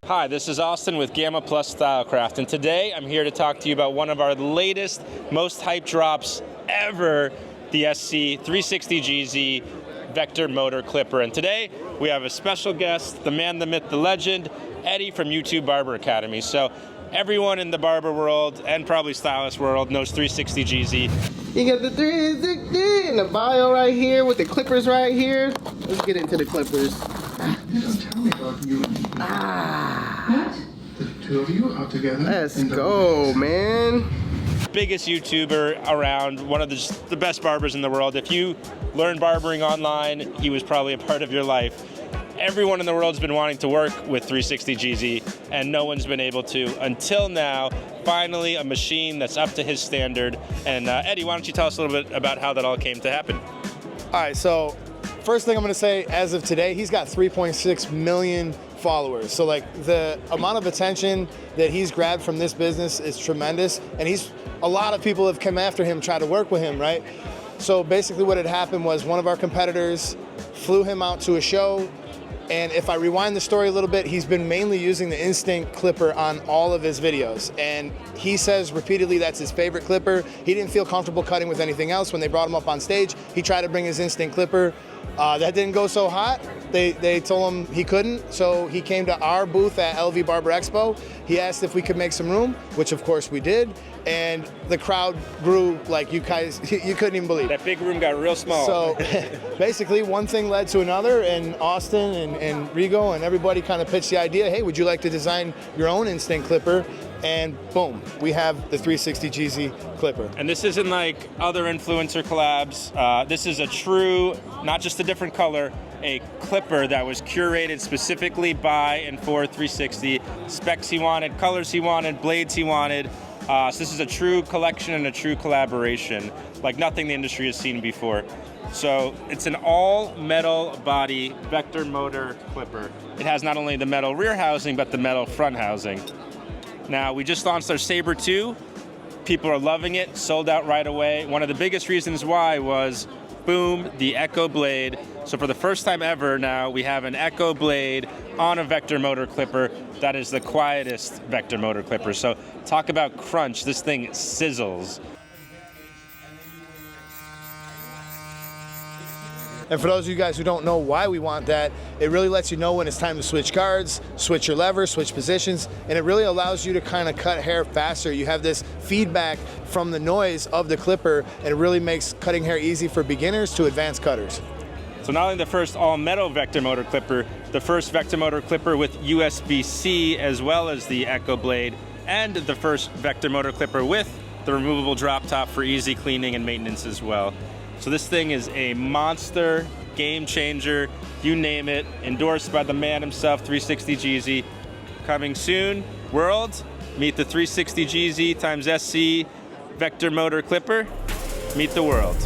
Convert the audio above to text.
Hi, this is Austin with Gamma Plus Stylecraft, and today I'm here to talk to you about one of our latest, most hyped drops ever, the SC360 Jeezy Vector Motor Clipper. And today we have a special guest, the man, the myth, the legend, Eddie from IN2 Barber Academy. So everyone in the barber world and probably stylist world knows 360 Jeezy. You got the 360 and the bio right here with the clippers right here. Let's get into the clippers. Don't tell me about you. What? The two of you out together? Let's go, man. Biggest YouTuber around, one of the best barbers in the world. If you learned barbering online, he was probably a part of your life. Everyone in the world's been wanting to work with 360 Jeezy, and no one's been able to until now. Finally, a machine that's up to his standard. And Eddie, why don't you tell us a little bit about how that all came to happen? All right, so first thing I'm gonna say, as of today, he's got 3.6 million followers. So like the amount of attention that he's grabbed from this business is tremendous. And a lot of people have come after him, try to work with him, right? So basically what had happened was one of our competitors flew him out to a show. And if I rewind the story a little bit, he's been mainly using the Instinct Clipper on all of his videos. And he says repeatedly that's his favorite clipper. He didn't feel comfortable cutting with anything else. When they brought him up on stage, he tried to bring his Instinct Clipper. That didn't go so hot. They told him he couldn't, so he came to our booth at LV Barber Expo. He asked if we could make some room, which of course we did, and the crowd grew like you guys, you couldn't even believe. That big room got real small. So basically one thing led to another, and Austin and Rigo and everybody kind of pitched the idea, hey, would you like to design your own Instinct Clipper? And boom, we have the 360 Jeezy Clipper. And this isn't like other influencer collabs. This is a true, not just a different color, a clipper that was curated specifically by and for 360. Specs he wanted, colors he wanted, blades he wanted. So this is a true collection and a true collaboration, like nothing the industry has seen before. So it's an all metal body vector motor clipper. It has not only the metal rear housing, but the metal front housing. Now, we just launched our Saber 2. People are loving it, sold out right away. One of the biggest reasons why was, boom, the Echo blade. So for the first time ever now, we have an Echo blade on a vector motor clipper that is the quietest vector motor clipper. So talk about crunch, this thing sizzles. And for those of you guys who don't know why we want that, it really lets you know when it's time to switch guards, switch your lever, switch positions, and it really allows you to kind of cut hair faster. You have this feedback from the noise of the clipper, and it really makes cutting hair easy for beginners to advanced cutters. So not only the first all-metal vector motor clipper, the first vector motor clipper with USB-C as well as the Echo blade, and the first vector motor clipper with the removable drop top for easy cleaning and maintenance as well. So this thing is a monster, game changer, you name it, endorsed by the man himself, 360 Jeezy. Coming soon, world, meet the 360 Jeezy times SC Vector Motor Clipper, meet the world.